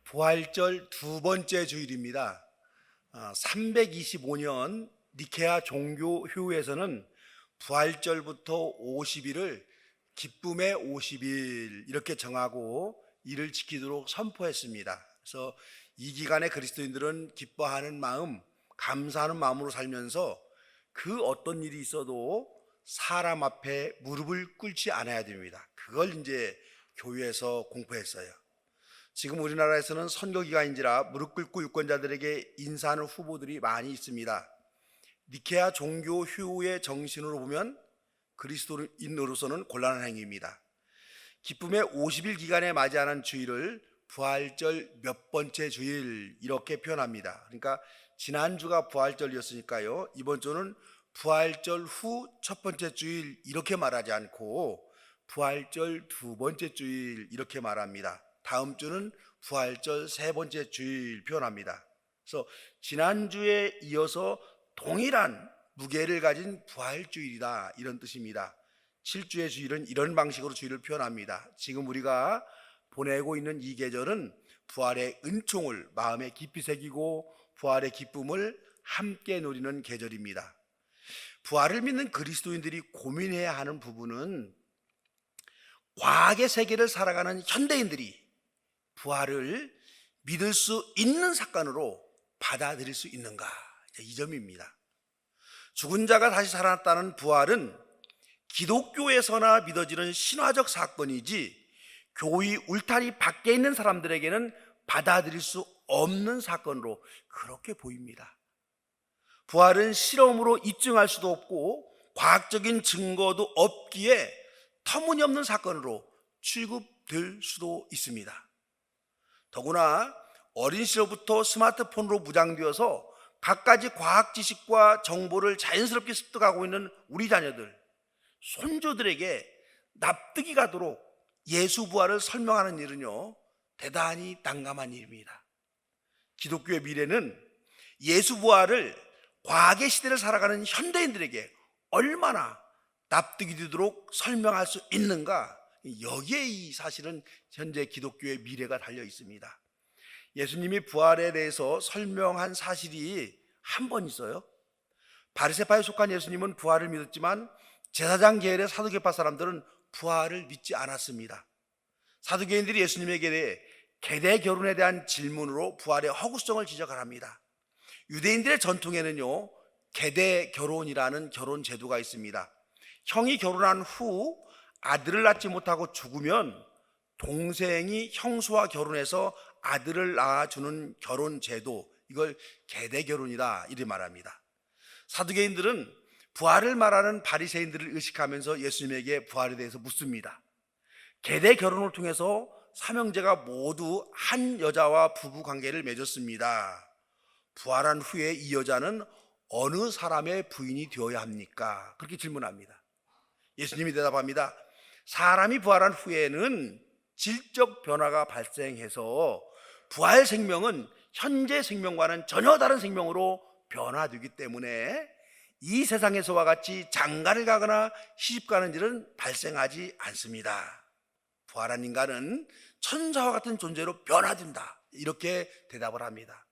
부활절 두 번째 주일입니다. 325년 니케아 종교회의에서는 부활절부터 50일을 기쁨의 50일 이렇게 정하고 이를 지키도록 선포했습니다. 그래서 이 기간에 그리스도인들은 기뻐하는 마음, 감사하는 마음으로 살면서 그 어떤 일이 있어도 사람 앞에 무릎을 꿇지 않아야 됩니다. 그걸 이제 교회에서 공포했어요. 지금 우리나라에서는 선거 기간인지라 무릎 꿇고 유권자들에게 인사하는 후보들이 많이 있습니다. 니케아 종교 휴의 정신으로 보면 그리스도인으로서는 곤란한 행위입니다. 기쁨의 50일 기간에 맞이하는 주일을 부활절 몇 번째 주일 이렇게 표현합니다. 그러니까 지난주가 부활절이었으니까요, 이번 주는 부활절 후 첫 번째 주일 이렇게 말하지 않고 부활절 두 번째 주일 이렇게 말합니다. 다음 주는 부활절 세 번째 주일 표현합니다. 그래서 지난주에 이어서 동일한 무게를 가진 부활주일이다 이런 뜻입니다. 7주의 주일은 이런 방식으로 주일을 표현합니다. 지금 우리가 보내고 있는 이 계절은 부활의 은총을 마음에 깊이 새기고 부활의 기쁨을 함께 누리는 계절입니다. 부활을 믿는 그리스도인들이 고민해야 하는 부분은 과학의 세계를 살아가는 현대인들이 부활을 믿을 수 있는 사건으로 받아들일 수 있는가, 이 점입니다. 죽은 자가 다시 살아났다는 부활은 기독교에서나 믿어지는 신화적 사건이지 교회 울타리 밖에 있는 사람들에게는 받아들일 수 없는 사건으로 그렇게 보입니다. 부활은 실험으로 입증할 수도 없고 과학적인 증거도 없기에 터무니없는 사건으로 취급될 수도 있습니다. 더구나 어린 시절부터 스마트폰으로 무장되어서 갖가지 과학 지식과 정보를 자연스럽게 습득하고 있는 우리 자녀들, 손주들에게 납득이 가도록 예수 부활을 설명하는 일은요, 대단히 난감한 일입니다. 기독교의 미래는 예수 부활을 과학의 시대를 살아가는 현대인들에게 얼마나 납득이 되도록 설명할 수 있는가, 여기에 이 사실은 현재 기독교의 미래가 달려 있습니다. 예수님이 부활에 대해서 설명한 사실이 한 번 있어요. 바리새파에 속한 예수님은 부활을 믿었지만 제사장 계열의 사두개파 사람들은 부활을 믿지 않았습니다. 사두개인들이 예수님에게 대해 계대 결혼에 대한 질문으로 부활의 허구성을 지적을 합니다. 유대인들의 전통에는요, 계대 결혼이라는 결혼 제도가 있습니다. 형이 결혼한 후 아들을 낳지 못하고 죽으면 동생이 형수와 결혼해서 아들을 낳아주는 결혼 제도, 이걸 계대 결혼이다 이렇게 말합니다. 사두개인들은 부활을 말하는 바리새인들을 의식하면서 예수님에게 부활에 대해서 묻습니다. 계대 결혼을 통해서 삼형제가 모두 한 여자와 부부 관계를 맺었습니다. 부활한 후에 이 여자는 어느 사람의 부인이 되어야 합니까? 그렇게 질문합니다. 예수님이 대답합니다. 사람이 부활한 후에는 질적 변화가 발생해서 부활 생명은 현재 생명과는 전혀 다른 생명으로 변화되기 때문에 이 세상에서와 같이 장가를 가거나 시집가는 일은 발생하지 않습니다. 부활한 인간은 천사와 같은 존재로 변화된다, 이렇게 대답을 합니다.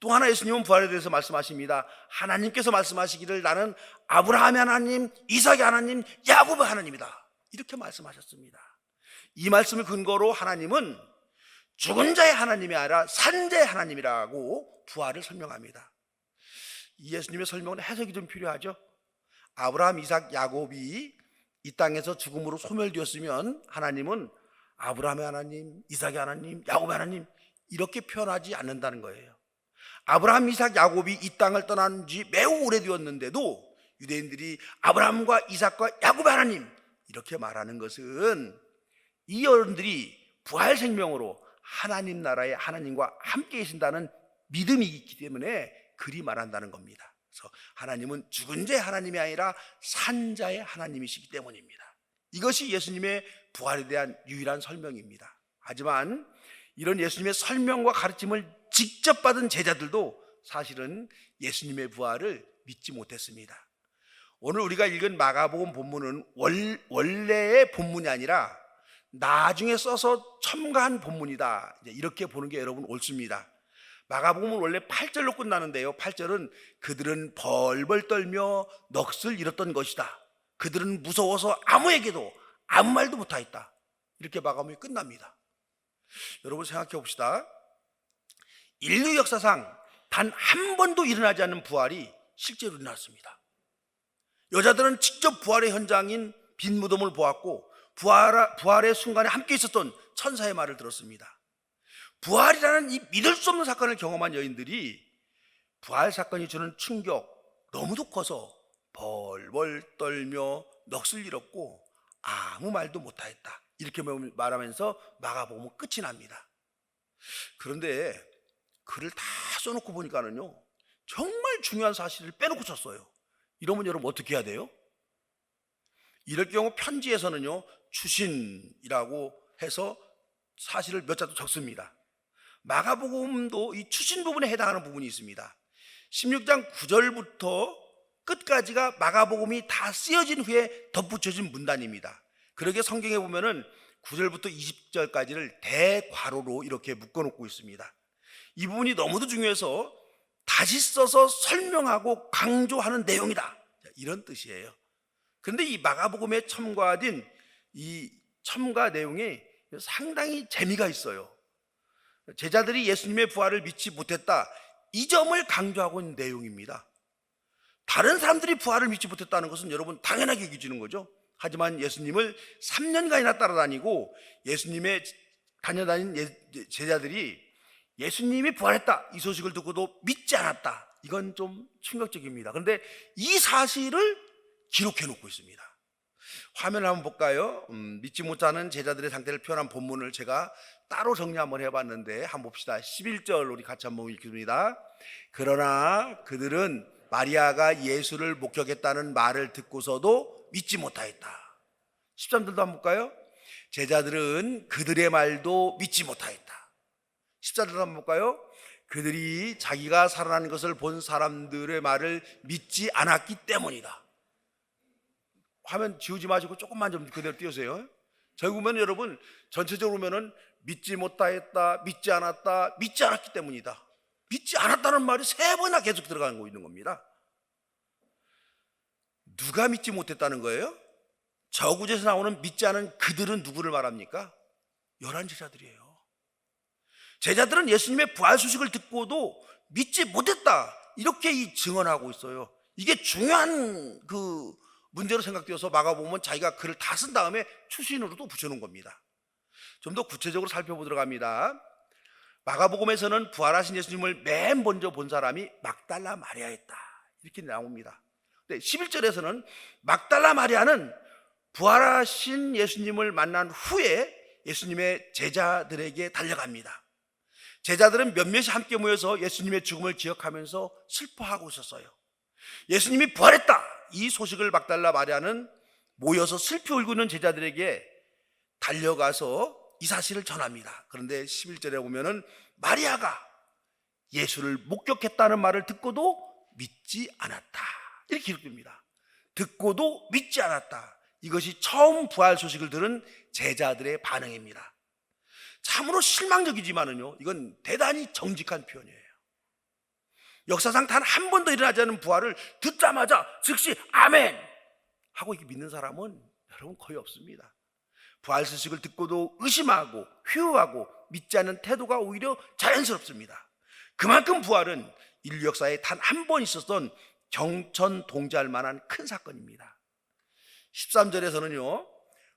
또 하나 예수님은 부활에 대해서 말씀하십니다. 하나님께서 말씀하시기를 나는 아브라함의 하나님, 이삭의 하나님, 야곱의 하나님이다, 이렇게 말씀하셨습니다. 이 말씀을 근거로 하나님은 죽은 자의 하나님이 아니라 산 자의 하나님이라고 부활을 설명합니다. 이 예수님의 설명은 해석이 좀 필요하죠. 아브라함, 이삭, 야곱이 이 땅에서 죽음으로 소멸되었으면 하나님은 아브라함의 하나님, 이삭의 하나님, 야곱의 하나님 이렇게 표현하지 않는다는 거예요. 아브라함, 이삭, 야곱이 이 땅을 떠난 지 매우 오래되었는데도 유대인들이 아브라함과 이삭과 야곱의 하나님 이렇게 말하는 것은 이 어른들이 부활 생명으로 하나님 나라의 하나님과 함께 계신다는 믿음이 있기 때문에 그리 말한다는 겁니다. 그래서 하나님은 죽은 자의 하나님이 아니라 산 자의 하나님이시기 때문입니다. 이것이 예수님의 부활에 대한 유일한 설명입니다. 하지만 이런 예수님의 설명과 가르침을 직접 받은 제자들도 사실은 예수님의 부활을 믿지 못했습니다. 오늘 우리가 읽은 마가복음 본문은 원래의 본문이 아니라 나중에 써서 첨가한 본문이다, 이렇게 보는 게 여러분 옳습니다. 마가복음은 원래 8절로 끝나는데요, 8절은 그들은 벌벌 떨며 넋을 잃었던 것이다, 그들은 무서워서 아무에게도 아무 말도 못하였다, 이렇게 마가복음이 끝납니다. 여러분 생각해 봅시다. 인류 역사상 단 한 번도 일어나지 않는 부활이 실제로 일어났습니다. 여자들은 직접 부활의 현장인 빈 무덤을 보았고 부활의 순간에 함께 있었던 천사의 말을 들었습니다. 부활이라는 이 믿을 수 없는 사건을 경험한 여인들이 부활 사건이 주는 충격 너무도 커서 벌벌 떨며 넋을 잃었고 아무 말도 못하였다, 이렇게 말하면서 마가복음은 끝이 납니다. 그런데 글을 다 써놓고 보니까는요, 정말 중요한 사실을 빼놓고 썼어요. 이러면 여러분 어떻게 해야 돼요? 이럴 경우 편지에서는요, 추신이라고 해서 사실을 몇 자도 적습니다. 마가복음도 이 추신 부분에 해당하는 부분이 있습니다. 16장 9절부터 끝까지가 마가복음이 다 쓰여진 후에 덧붙여진 문단입니다. 그러게 성경에 보면은 9절부터 20절까지를 대괄호로 이렇게 묶어놓고 있습니다. 이 부분이 너무도 중요해서 다시 써서 설명하고 강조하는 내용이다, 이런 뜻이에요. 그런데 이 마가복음에 첨가된 이 첨가 내용이 상당히 재미가 있어요. 제자들이 예수님의 부활을 믿지 못했다, 이 점을 강조하고 있는 내용입니다. 다른 사람들이 부활을 믿지 못했다는 것은 여러분 당연하게 여겨지는 거죠. 하지만 예수님을 3년간이나 따라다니고 예수님의 다녀다닌 제자들이 예수님이 부활했다, 이 소식을 듣고도 믿지 않았다, 이건 좀 충격적입니다. 그런데 이 사실을 기록해 놓고 있습니다. 화면을 한번 볼까요? 믿지 못하는 제자들의 상태를 표현한 본문을 제가 따로 정리 한번 해봤는데 한번 봅시다. 11절 우리 같이 한번 읽겠습니다. 그러나 그들은 마리아가 예수를 목격했다는 말을 듣고서도 믿지 못하였다. 13절도 한번 볼까요? 제자들은 그들의 말도 믿지 못하였다. 14절도 한번 볼까요? 그들이 자기가 살아난 것을 본 사람들의 말을 믿지 않았기 때문이다. 화면 지우지 마시고 조금만 좀 그대로 띄우세요. 저기 보면 여러분 전체적으로 보면은 믿지 못하였다, 믿지 않았다, 믿지 않았기 때문이다. 믿지 않았다는 말이 3번이나 계속 들어가는 거 있는 겁니다. 누가 믿지 못했다는 거예요? 저구제에서 나오는 믿지 않은 그들은 누구를 말합니까? 11 제자들이에요. 제자들은 예수님의 부활 소식을 듣고도 믿지 못했다, 이렇게 증언하고 있어요. 이게 중요한 그 문제로 생각되어서 마가복음은 자기가 글을 다 쓴 다음에 추신으로도 붙여놓은 겁니다. 좀 더 구체적으로 살펴보도록 합니다. 마가복음에서는 부활하신 예수님을 맨 먼저 본 사람이 막달라 마리아였다, 이렇게 나옵니다. 근데 11절에서는 막달라 마리아는 부활하신 예수님을 만난 후에 예수님의 제자들에게 달려갑니다. 제자들은 몇몇이 함께 모여서 예수님의 죽음을 기억하면서 슬퍼하고 있었어요. 예수님이 부활했다, 이 소식을 막달라 마리아는 모여서 슬피 울고 있는 제자들에게 달려가서 이 사실을 전합니다. 그런데 11절에 보면은 마리아가 예수를 목격했다는 말을 듣고도 믿지 않았다, 이렇게 기록됩니다. 듣고도 믿지 않았다, 이것이 처음 부활 소식을 들은 제자들의 반응입니다. 참으로 실망적이지만은요, 이건 대단히 정직한 표현이에요. 역사상 단 한 번도 일어나지 않은 부활을 듣자마자 즉시 아멘 하고 이렇게 믿는 사람은 여러분 거의 없습니다. 부활 소식을 듣고도 의심하고 회유하고 믿지 않는 태도가 오히려 자연스럽습니다. 그만큼 부활은 인류 역사에 단 한 번 있었던 경천동지할 만한 큰 사건입니다. 13절에서는요,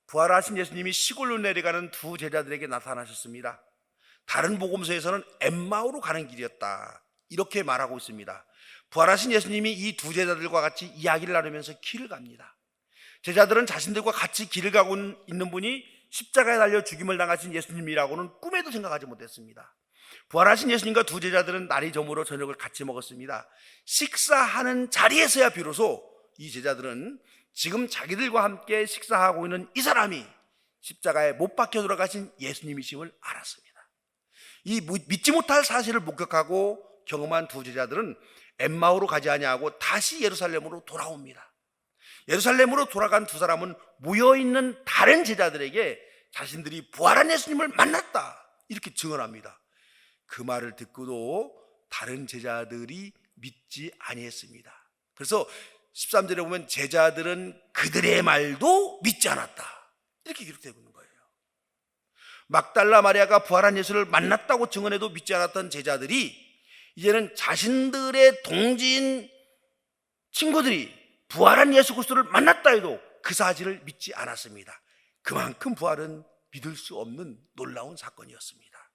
부활하신 예수님이 시골로 내려가는 두 제자들에게 나타나셨습니다. 다른 복음서에서는 엠마오로 가는 길이었다, 이렇게 말하고 있습니다. 부활하신 예수님이 이 두 제자들과 같이 이야기를 나누면서 길을 갑니다. 제자들은 자신들과 같이 길을 가고 있는 분이 십자가에 달려 죽임을 당하신 예수님이라고는 꿈에도 생각하지 못했습니다. 부활하신 예수님과 두 제자들은 날이 저물어 저녁을 같이 먹었습니다. 식사하는 자리에서야 비로소 이 제자들은 지금 자기들과 함께 식사하고 있는 이 사람이 십자가에 못 박혀 돌아가신 예수님이심을 알았습니다. 이 믿지 못할 사실을 목격하고 경험한 두 제자들은 엠마오로 가지 아니하고 다시 예루살렘으로 돌아옵니다. 예루살렘으로 돌아간 두 사람은 모여있는 다른 제자들에게 자신들이 부활한 예수님을 만났다 이렇게 증언합니다. 그 말을 듣고도 다른 제자들이 믿지 아니했습니다. 그래서 13절에 보면 제자들은 그들의 말도 믿지 않았다 이렇게 기록되고 있는 거예요. 막달라 마리아가 부활한 예수를 만났다고 증언해도 믿지 않았던 제자들이 이제는 자신들의 동지인 친구들이 부활한 예수 그리스도를 만났다 해도 그 사실을 믿지 않았습니다. 그만큼 부활은 믿을 수 없는 놀라운 사건이었습니다.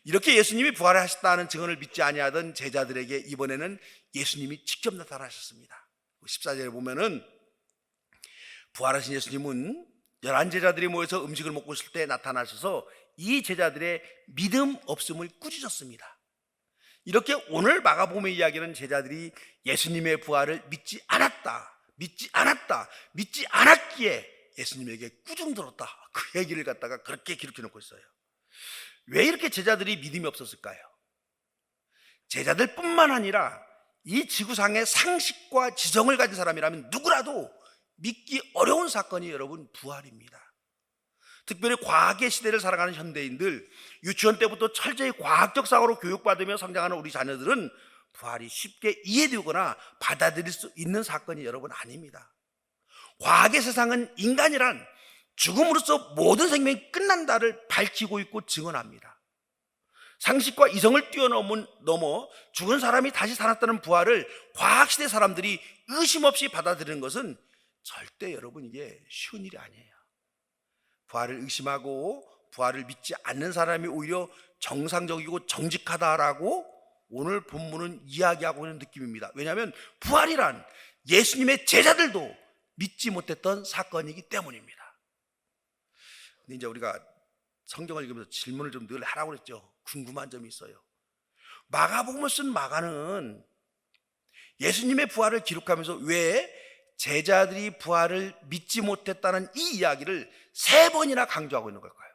이렇게 예수님이 부활하셨다는 증언을 믿지 아니하던 제자들에게 이번에는 예수님이 직접 나타나셨습니다. 14절에 보면은 부활하신 예수님은 11제자들이 모여서 음식을 먹고 있을 때 나타나셔서 이 제자들의 믿음 없음을 꾸짖었습니다. 이렇게 오늘 마가복음의 이야기는 제자들이 예수님의 부활을 믿지 않았기에 예수님에게 꾸중 들었다 그 얘기를 갖다가 그렇게 기록해 놓고 있어요. 왜 이렇게 제자들이 믿음이 없었을까요? 제자들뿐만 아니라 이 지구상의 상식과 지성을 가진 사람이라면 누구라도 믿기 어려운 사건이 여러분 부활입니다. 특별히 과학의 시대를 살아가는 현대인들, 유치원 때부터 철저히 과학적 사고로 교육받으며 성장하는 우리 자녀들은 부활이 쉽게 이해되거나 받아들일 수 있는 사건이 여러분 아닙니다. 과학의 세상은 인간이란 죽음으로써 모든 생명이 끝난다를 밝히고 있고 증언합니다. 상식과 이성을 뛰어넘어 죽은 사람이 다시 살았다는 부활을 과학시대 사람들이 의심 없이 받아들이는 것은 절대 여러분 이게 쉬운 일이 아니에요. 부활을 의심하고 부활을 믿지 않는 사람이 오히려 정상적이고 정직하다라고 오늘 본문은 이야기하고 있는 느낌입니다. 왜냐하면 부활이란 예수님의 제자들도 믿지 못했던 사건이기 때문입니다. 근데 이제 우리가 성경을 읽으면서 질문을 좀 늘 하라고 그랬죠. 궁금한 점이 있어요. 마가복음을 쓴 마가는 예수님의 부활을 기록하면서 왜 제자들이 부활을 믿지 못했다는 이 이야기를 3번이나 강조하고 있는 걸까요?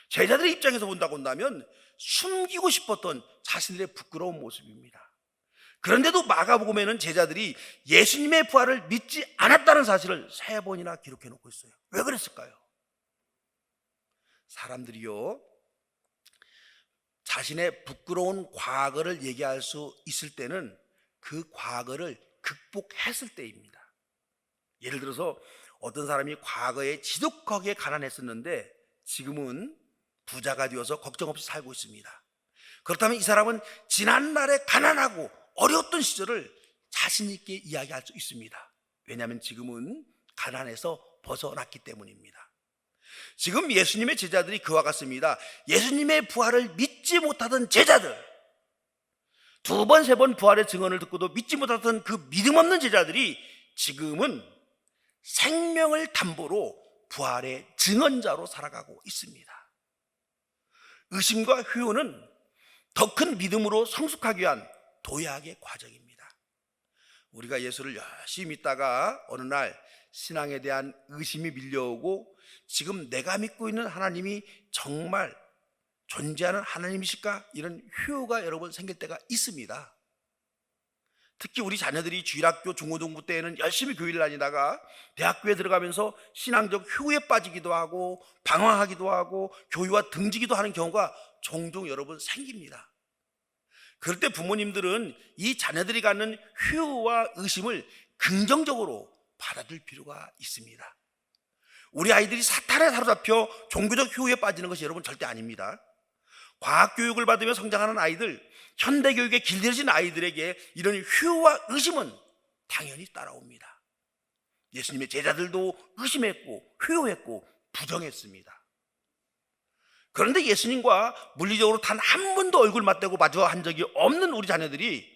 제자들의 입장에서 본다고 한다면 숨기고 싶었던 자신들의 부끄러운 모습입니다. 그런데도 마가복음에는 제자들이 예수님의 부활을 믿지 않았다는 사실을 3번이나 기록해 놓고 있어요. 왜 그랬을까요? 사람들이요, 자신의 부끄러운 과거를 얘기할 수 있을 때는 그 과거를 극복했을 때입니다. 예를 들어서 어떤 사람이 과거에 지독하게 가난했었는데 지금은 부자가 되어서 걱정 없이 살고 있습니다. 그렇다면 이 사람은 지난날에 가난하고 어려웠던 시절을 자신 있게 이야기할 수 있습니다. 왜냐하면 지금은 가난에서 벗어났기 때문입니다. 지금 예수님의 제자들이 그와 같습니다. 예수님의 부활을 믿지 못하던 제자들, 2번, 3번 부활의 증언을 듣고도 믿지 못하던 그 믿음 없는 제자들이 지금은 생명을 담보로 부활의 증언자로 살아가고 있습니다. 의심과 회오는 더 큰 믿음으로 성숙하기 위한 도약의 과정입니다. 우리가 예수를 열심히 믿다가 어느 날 신앙에 대한 의심이 밀려오고 지금 내가 믿고 있는 하나님이 정말 존재하는 하나님이실까? 이런 회오가 여러분 생길 때가 있습니다. 특히 우리 자녀들이 주일학교 중고등부 때에는 열심히 교회를 다니다가 대학교에 들어가면서 신앙적 효에 빠지기도 하고 방황하기도 하고 교회와 등지기도 하는 경우가 종종 여러분 생깁니다. 그럴 때 부모님들은 이 자녀들이 갖는 효와 의심을 긍정적으로 받아들일 필요가 있습니다. 우리 아이들이 사탄에 사로잡혀 종교적 효에 빠지는 것이 여러분 절대 아닙니다. 과학교육을 받으며 성장하는 아이들, 현대교육에 길들여진 아이들에게 이런 효와 의심은 당연히 따라옵니다. 예수님의 제자들도 의심했고 회오했고 부정했습니다. 그런데 예수님과 물리적으로 단 한 번도 얼굴 맞대고 마주한 적이 없는 우리 자녀들이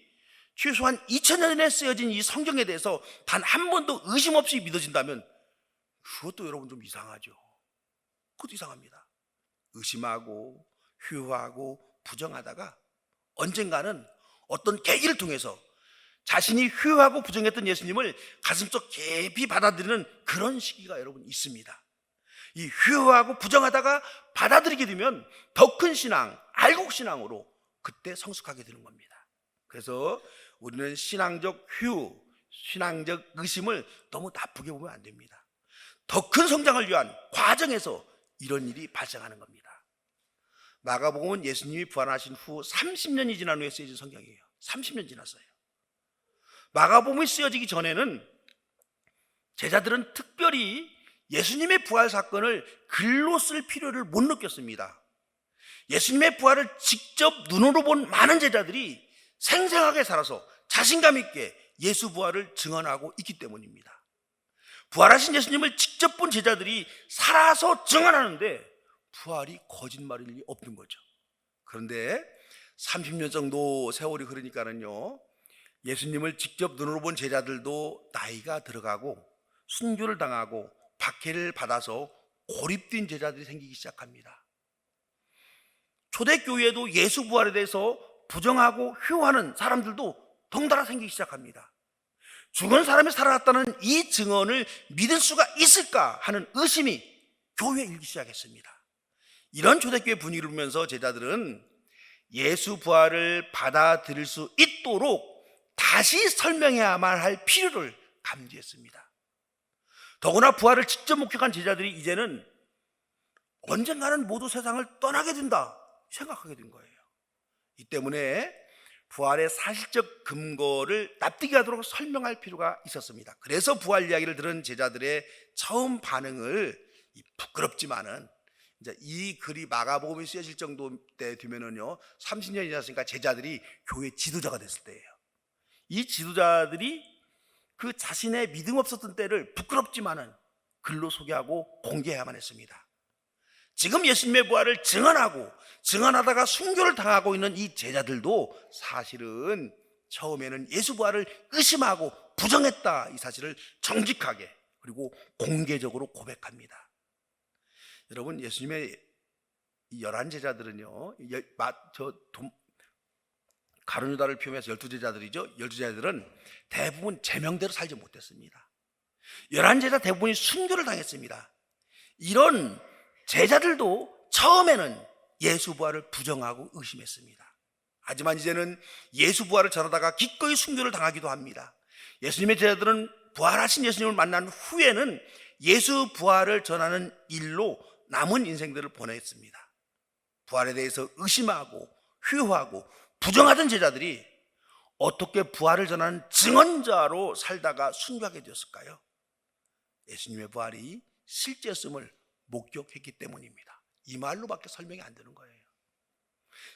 최소한 2000년 전에 쓰여진 이 성경에 대해서 단 한 번도 의심 없이 믿어진다면 그것도 여러분 좀 이상하죠. 그것도 이상합니다. 의심하고 회오하고 부정하다가 언젠가는 어떤 계기를 통해서 자신이 회오하고 부정했던 예수님을 가슴속 깊이 받아들이는 그런 시기가 여러분 있습니다. 이 회오하고 부정하다가 받아들이게 되면 더 큰 신앙, 알곡신앙으로 그때 성숙하게 되는 겁니다. 그래서 우리는 신앙적 회오, 신앙적 의심을 너무 나쁘게 보면 안 됩니다. 더 큰 성장을 위한 과정에서 이런 일이 발생하는 겁니다. 마가복음은 예수님이 부활하신 후 30년이 지난 후에 쓰여진 성경이에요. 30년 지났어요. 마가복음이 쓰여지기 전에는 제자들은 특별히 예수님의 부활 사건을 글로 쓸 필요를 못 느꼈습니다. 예수님의 부활을 직접 눈으로 본 많은 제자들이 생생하게 살아서 자신감 있게 예수 부활을 증언하고 있기 때문입니다. 부활하신 예수님을 직접 본 제자들이 살아서 증언하는데 부활이 거짓말일 리 없는 거죠. 그런데 30년 정도 세월이 흐르니까는요, 예수님을 직접 눈으로 본 제자들도 나이가 들어가고 순교를 당하고 박해를 받아서 고립된 제자들이 생기기 시작합니다. 초대교회에도 예수 부활에 대해서 부정하고 휘호하는 사람들도 덩달아 생기기 시작합니다. 죽은 사람이 살아났다는 이 증언을 믿을 수가 있을까 하는 의심이 교회에 일기 시작했습니다. 이런 초대교회 분위기를 보면서 제자들은 예수 부활을 받아들일 수 있도록 다시 설명해야만 할 필요를 감지했습니다. 더구나 부활을 직접 목격한 제자들이 이제는 언젠가는 모두 세상을 떠나게 된다 생각하게 된 거예요. 이 때문에 부활의 사실적 근거를 납득이 가도록 설명할 필요가 있었습니다. 그래서 부활 이야기를 들은 제자들의 처음 반응을 부끄럽지만은 이제 이 글이 마가복음이 쓰여질 정도 때 되면은요, 30년이 지났으니까 제자들이 교회 지도자가 됐을 때예요. 이 지도자들이 그 자신의 믿음 없었던 때를 부끄럽지만은 글로 소개하고 공개해야만 했습니다. 지금 예수님의 부활을 증언하다가 순교를 당하고 있는 이 제자들도 사실은 처음에는 예수 부활을 의심하고 부정했다, 이 사실을 정직하게 그리고 공개적으로 고백합니다. 여러분, 예수님의 이 11제자들은요, 가룟 유다를 포함해서 12제자들이죠. 12제자들은 대부분 제명대로 살지 못했습니다. 11제자 대부분이 순교를 당했습니다. 이런 제자들도 처음에는 예수 부활을 부정하고 의심했습니다. 하지만 이제는 예수 부활을 전하다가 기꺼이 순교를 당하기도 합니다. 예수님의 제자들은 부활하신 예수님을 만난 후에는 예수 부활을 전하는 일로 남은 인생들을 보냈습니다. 부활에 대해서 의심하고 휘호하고 부정하던 제자들이 어떻게 부활을 전하는 증언자로 살다가 순교하게 되었을까요? 예수님의 부활이 실제였음을 목격했기 때문입니다. 이 말로밖에 설명이 안 되는 거예요.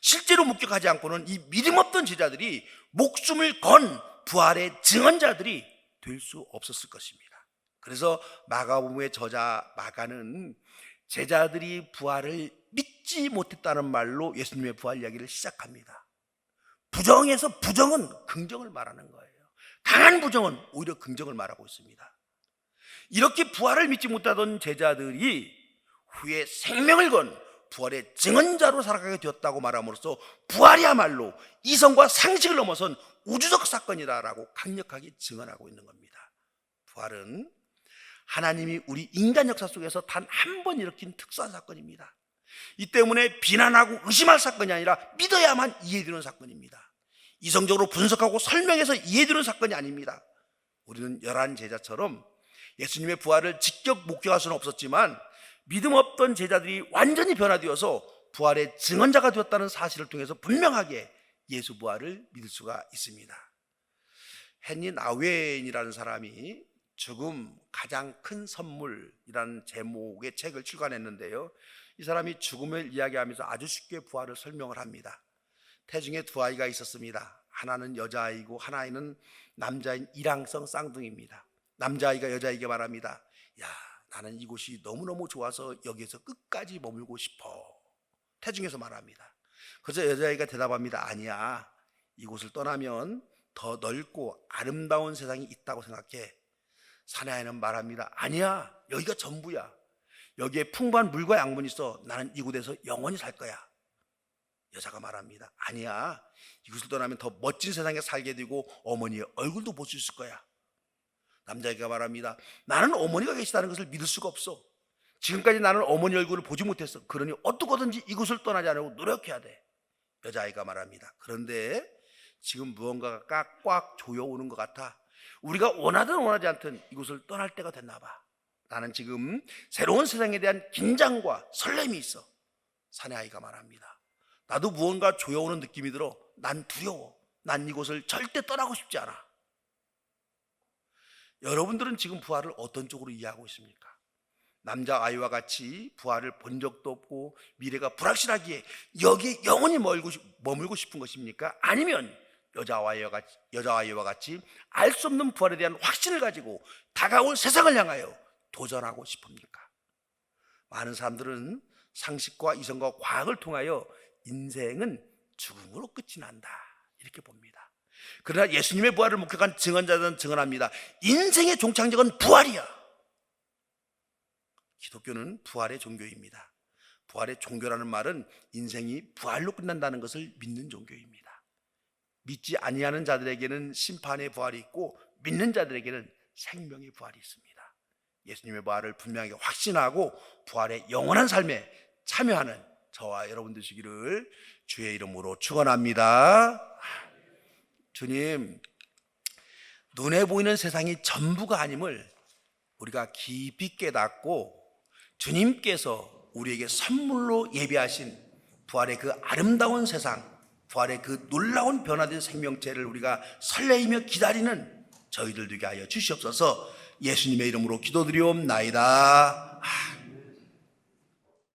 실제로 목격하지 않고는 이 믿음 없던 제자들이 목숨을 건 부활의 증언자들이 될 수 없었을 것입니다. 그래서 마가복음의 저자 마가는 제자들이 부활을 믿지 못했다는 말로 예수님의 부활 이야기를 시작합니다. 부정에서 부정은 긍정을 말하는 거예요. 강한 부정은 오히려 긍정을 말하고 있습니다. 이렇게 부활을 믿지 못하던 제자들이 후에 생명을 건 부활의 증언자로 살아가게 되었다고 말함으로써 부활이야말로 이성과 상식을 넘어선 우주적 사건이다라고 강력하게 증언하고 있는 겁니다. 부활은 하나님이 우리 인간 역사 속에서 단 한 번 일으킨 특수한 사건입니다. 이 때문에 비난하고 의심할 사건이 아니라 믿어야만 이해되는 사건입니다. 이성적으로 분석하고 설명해서 이해되는 사건이 아닙니다. 우리는 11제자처럼 예수님의 부활을 직접 목격할 수는 없었지만 믿음 없던 제자들이 완전히 변화되어서 부활의 증언자가 되었다는 사실을 통해서 분명하게 예수 부활을 믿을 수가 있습니다. 헨리 나우엔이라는 사람이 죽음 가장 큰 선물이라는 제목의 책을 출간했는데요, 이 사람이 죽음을 이야기하면서 아주 쉽게 부활을 설명을 합니다. 태중에 두 아이가 있었습니다. 하나는 여자아이고 하나는 남자인 일항성 쌍둥이입니다. 남자아이가 여자아이에게 말합니다. 야, 나는 이곳이 너무너무 좋아서 여기에서 끝까지 머물고 싶어. 태중에서 말합니다. 그래서 여자아이가 대답합니다. 아니야, 이곳을 떠나면 더 넓고 아름다운 세상이 있다고 생각해. 사내아이는 말합니다. 아니야, 여기가 전부야. 여기에 풍부한 물과 양분이 있어. 나는 이곳에서 영원히 살 거야. 여자가 말합니다. 아니야, 이곳을 떠나면 더 멋진 세상에 살게 되고 어머니의 얼굴도 볼 수 있을 거야. 남자애가 말합니다. 나는 어머니가 계시다는 것을 믿을 수가 없어. 지금까지 나는 어머니 얼굴을 보지 못했어. 그러니 어떻게든지 이곳을 떠나지 않으려고 노력해야 돼. 여자아이가 말합니다. 그런데 지금 무언가가 꽉 조여오는 것 같아. 우리가 원하든 원하지 않든 이곳을 떠날 때가 됐나 봐. 나는 지금 새로운 세상에 대한 긴장과 설렘이 있어. 사내아이가 말합니다. 나도 무언가 조여오는 느낌이 들어. 난 두려워. 난 이곳을 절대 떠나고 싶지 않아. 여러분들은 지금 부활을 어떤 쪽으로 이해하고 있습니까? 남자아이와 같이 부활을 본 적도 없고 미래가 불확실하기에 여기에 영원히 머물고 싶은 것입니까? 아니면 여자아이와 같이 알 수 없는 부활에 대한 확신을 가지고 다가올 세상을 향하여 도전하고 싶습니까? 많은 사람들은 상식과 이성과 과학을 통하여 인생은 죽음으로 끝이 난다 이렇게 봅니다. 그러나 예수님의 부활을 목격한 증언자들은 증언합니다. 인생의 종착역은 부활이야. 기독교는 부활의 종교입니다. 부활의 종교라는 말은 인생이 부활로 끝난다는 것을 믿는 종교입니다. 믿지 아니하는 자들에게는 심판의 부활이 있고 믿는 자들에게는 생명의 부활이 있습니다. 예수님의 부활을 분명하게 확신하고 부활의 영원한 삶에 참여하는 저와 여러분 되시기를 주의 이름으로 축원합니다. 주님, 눈에 보이는 세상이 전부가 아님을 우리가 깊이 깨닫고 주님께서 우리에게 선물로 예비하신 부활의 그 아름다운 세상, 부활의 그 놀라운 변화된 생명체를 우리가 설레이며 기다리는 저희들 되게 하여 주시옵소서. 예수님의 이름으로 기도드리옵나이다.